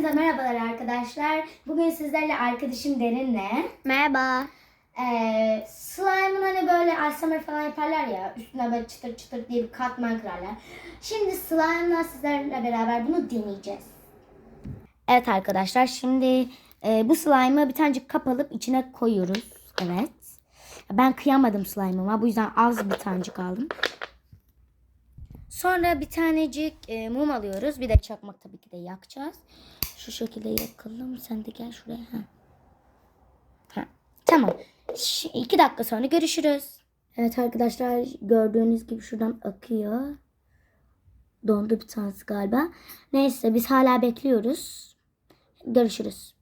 Hepinize merhabalar arkadaşlar. Bugün sizlerle arkadaşım Derin'le Merhaba. slime'ın hani böyle ASMR falan yaparlar ya, üstüne böyle çıtır çıtır diye bir katman kırarlar. Şimdi slime'la sizlerle beraber bunu deneyeceğiz. Evet arkadaşlar, şimdi bu slime'ı bir tanecik kap alıp içine koyuyoruz. Evet. Ben kıyamadım slime'ıma, bu yüzden az bir tanecik aldım. Sonra bir tanecik mum alıyoruz. Bir de çakmak tabii ki de yakacağız. Şu şekilde yakalım. Sen de gel şuraya. Ha. Tamam. 2 dakika sonra görüşürüz. Evet arkadaşlar, gördüğünüz gibi şuradan akıyor. Dondu bir tanesi galiba. Neyse, biz hala bekliyoruz. Görüşürüz.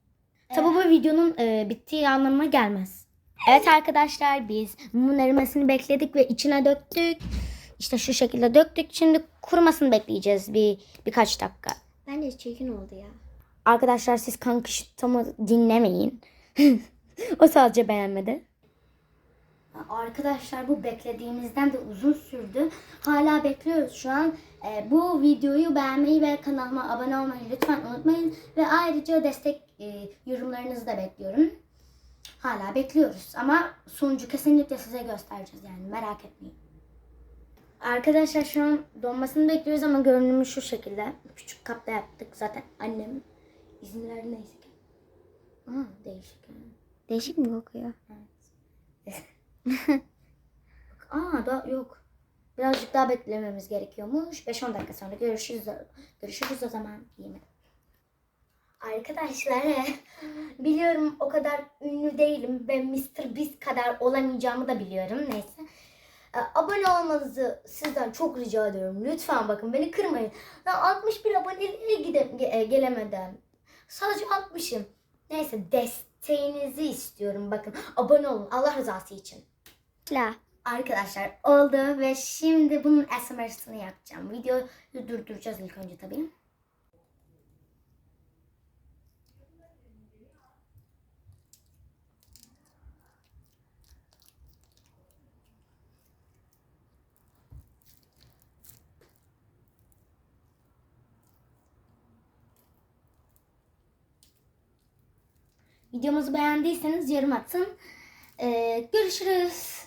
Tabii bu videonun bittiği anlamına gelmez. Evet arkadaşlar, biz mumun erimesini bekledik ve içine döktük. İşte şu şekilde döktük. Şimdi kurumasını bekleyeceğiz birkaç dakika. Bence çirkin oldu ya. Arkadaşlar, siz kankıştamı dinlemeyin. O sadece beğenmedi. Arkadaşlar, bu beklediğimizden de uzun sürdü. Hala bekliyoruz şu an. Bu videoyu beğenmeyi ve kanalıma abone olmayı lütfen unutmayın. Ve ayrıca destek yorumlarınızı da bekliyorum. Hala bekliyoruz ama sonucu kesinlikle size göstereceğiz, yani merak etmeyin. Arkadaşlar, şu an donmasını bekliyoruz ama görünümü şu şekilde. Küçük kapta yaptık. Zaten annem izin verdi, neyse ki. Değişik. Değişik mi kokuyor? Evet. Da yok. Birazcık daha beklememiz gerekiyormuş. 5-10 dakika sonra görüşürüz. Görüşürüz o zaman. Yemin. Arkadaşlar, biliyorum o kadar ünlü değilim ve Mr. Beast kadar olamayacağımı da biliyorum. Neyse. Abone olmanızı sizden çok rica ediyorum. Lütfen bakın, beni kırmayın. Ben 61 aboneliğe gelemedim. Sadece 60'ım. Neyse, desteğinizi istiyorum. Bakın, abone olun Allah rızası için. La. Arkadaşlar, oldu ve şimdi bunun ASMR'sını yapacağım. Videoyu durduracağız ilk önce tabii. Videomuzu beğendiyseniz yorum atın. Görüşürüz.